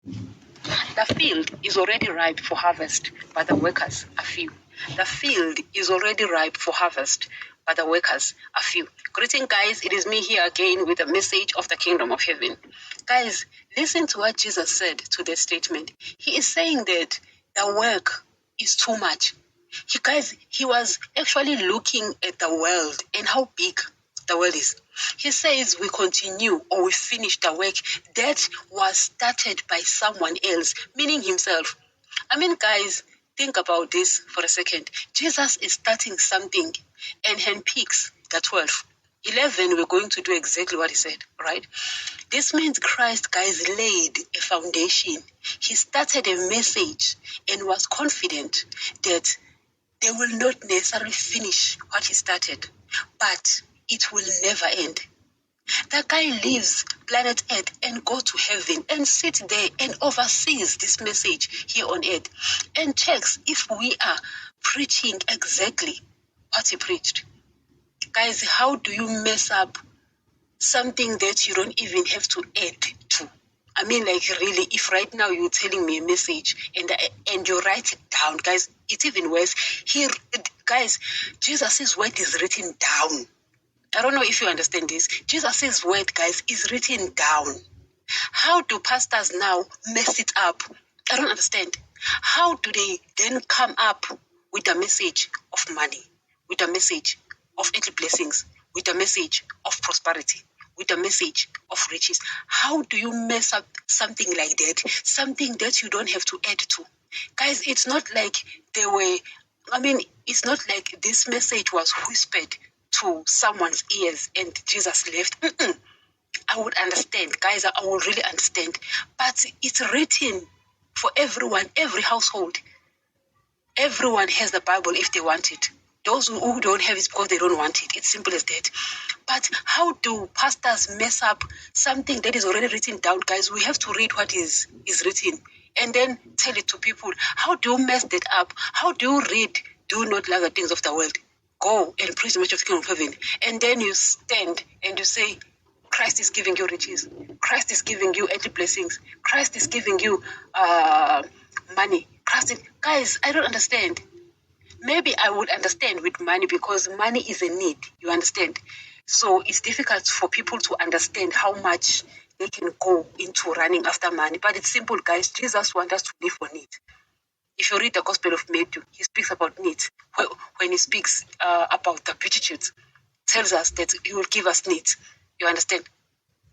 The field is already ripe for harvest, but the workers are few. The field is already ripe for harvest, but the workers are few. Greeting, guys. It is me here again with a message of the kingdom of heaven. Guys, listen to what Jesus said to that statement. He is saying that the work is too much. He was actually looking at the world and how big the world is. He says we continue or we finish the work that was started by someone else, meaning himself. I mean, guys, think about this for a second. Jesus is starting something and handpicks the 12. 11, we're going to do exactly what he said, right? This means Christ, guys, laid a foundation. He started a message and was confident that they will not necessarily finish what he started, but it will never end. That guy leaves planet Earth and go to heaven and sit there and oversees this message here on earth and checks if we are preaching exactly what he preached. Guys, how do you mess up something that you don't even have to add to? I mean, like, really, if right now you're telling me a message and you write it down, guys, it's even worse. Here, guys, Jesus' word is written down. I don't know if you understand this. Jesus' word, guys, is written down. How do pastors now mess it up? I don't understand. How do they then come up with a message of money, with a message of earthly blessings, with a message of prosperity, with a message of riches? How do you mess up something like that? Something that you don't have to add to. Guys, it's not like it's not like this message was whispered to someone's ears and Jesus left. I would understand, guys, I would really understand. But it's written for everyone, every household. Everyone has the Bible if they want it. Those who don't have it because they don't want it. It's simple as that. But how do pastors mess up something that is already written down, guys? We have to read what is written and then tell it to people. How do you mess that up? How do you read, do not love the things of the world? Go and preach the message of the kingdom of heaven. And then you stand and you say, Christ is giving you riches. Christ is giving you earthly blessings. Christ is giving you money. Guys, I don't understand. Maybe I would understand with money because money is a need. You understand? So it's difficult for people to understand how much they can go into running after money. But it's simple, guys. Jesus wants us to live for need. If you read the Gospel of Matthew, he speaks about needs. When he speaks about the Beatitudes, tells us that he will give us needs. You understand?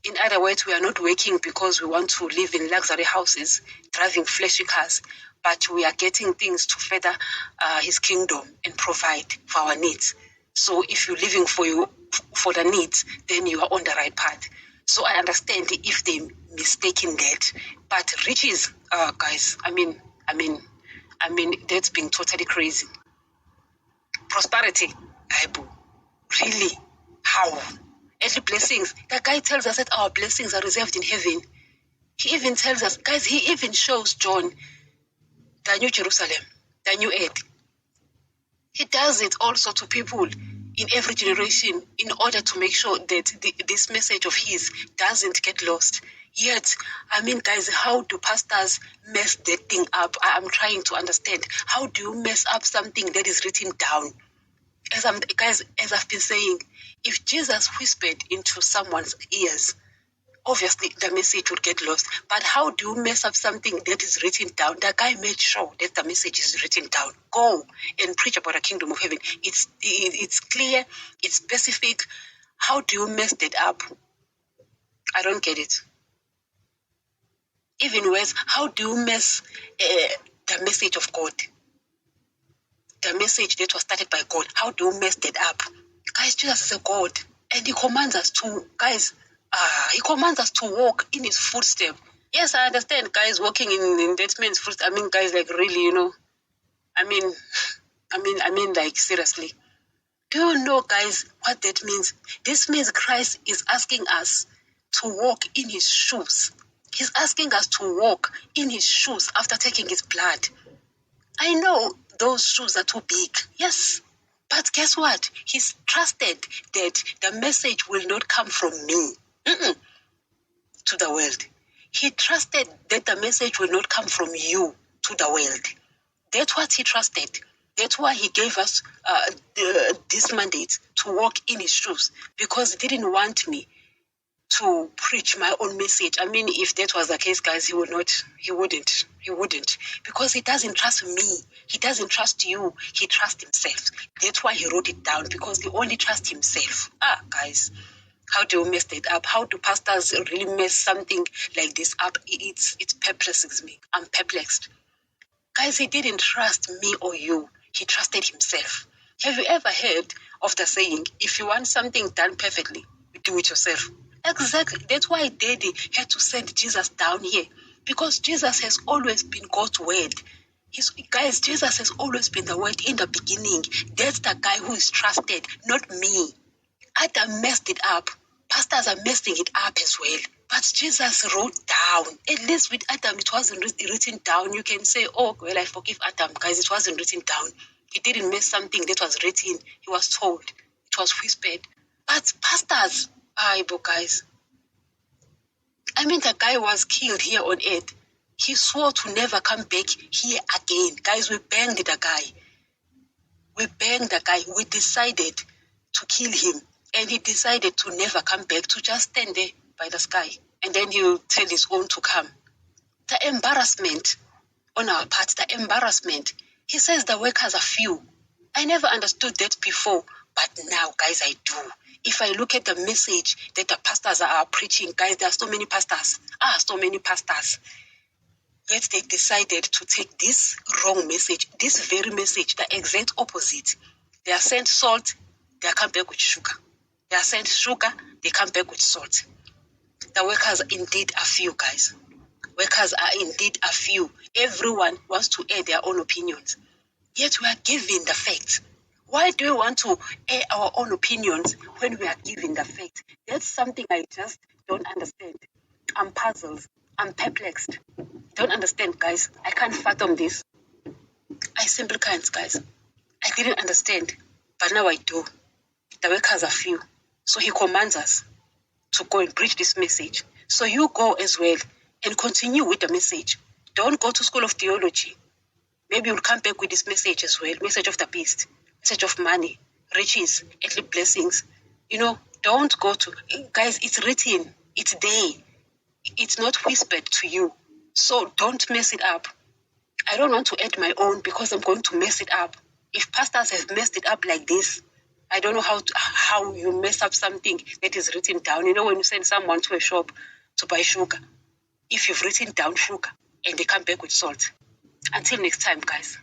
In other words, we are not working because we want to live in luxury houses, driving flashy cars, but we are getting things to further his kingdom and provide for our needs. So if you're living for the needs, then you are on the right path. So I understand if they mistaken that. But riches, guys, I mean, that's being totally crazy. Prosperity, really? How? Earthly blessings. The guy tells us that our blessings are reserved in heaven. He even tells us, guys, he even shows John the new Jerusalem, the new earth. He does it also to people in every generation in order to make sure that this message of his doesn't get lost. Yet, guys, how do pastors mess that thing up? I'm trying to understand. How do you mess up something that is written down? As I've been saying, if Jesus whispered into someone's ears, obviously the message would get lost. But how do you mess up something that is written down? The guy made sure that the message is written down. Go and preach about the kingdom of heaven. It's clear, it's specific. How do you mess that up? I don't get it. Even worse, how do you mess the message of God? The message that was started by God, how do you mess that up? Guys, Jesus is a God, and he commands us to walk in his footsteps. Yes, I understand, guys, walking in that man's footsteps. Guys, like, really, like, seriously. Do you know, guys, what that means? This means Christ is asking us to walk in his shoes. He's asking us to walk in his shoes after taking his blood. I know those shoes are too big, yes. But guess what? He's trusted that the message will not come from me to the world. He trusted that the message will not come from you to the world. That's what he trusted. That's why he gave us this mandate to walk in his shoes, because he didn't want me to preach my own message. I mean, if that was the case, guys, he wouldn't, because he doesn't trust me. He doesn't trust you. He trusts himself. That's why he wrote it down, because he only trusts himself. Guys, how do you mess it up? How do pastors really mess something like this up? It perplexes me. I'm perplexed. Guys, he didn't trust me or you. He trusted himself. Have you ever heard of the saying, if you want something done perfectly, you do it yourself? Exactly. That's why Daddy had to send Jesus down here, because Jesus has always been God's word. Guys, Jesus has always been the word in the beginning. That's the guy who is trusted, not me. Adam messed it up. Pastors are messing it up as well. But Jesus wrote down. At least with Adam, it wasn't written down. You can say, oh, well, I forgive Adam. Guys, it wasn't written down. He didn't miss something that was written. He was told. It was whispered. But pastors, guys. I mean, the guy was killed here on earth. He swore to never come back here again. Guys, we banged the guy. We decided to kill him. And he decided to never come back, to just stand there by the sky. And then he'll tell his own to come. The embarrassment on our part, the embarrassment. He says the workers are few. I never understood that before, but now, guys, I do. If I look at the message that the pastors are preaching, guys, there are so many pastors. So many pastors. Yet they decided to take this wrong message, this very message, the exact opposite. They are sent salt, they come back with sugar. They are sent sugar, they come back with salt. The workers indeed are few, guys. Workers are indeed a few. Everyone wants to air their own opinions. Yet we are given the facts. Why do we want to air our own opinions when we are given the facts? That's something I just don't understand. I'm puzzled. I'm perplexed. Don't understand, guys. I can't fathom this. I simply can't, guys. I didn't understand, but now I do. The workers are few. So he commands us to go and preach this message. So you go as well and continue with the message. Don't go to school of theology. Maybe you'll come back with this message as well. Message of the beast. Message of money, riches, earthly blessings. Don't go to... Guys, it's written. It's there. It's not whispered to you. So don't mess it up. I don't want to add my own, because I'm going to mess it up. If pastors have messed it up like this, I don't know how you mess up something that is written down. When you send someone to a shop to buy sugar, if you've written down sugar and they come back with salt. Until next time, guys.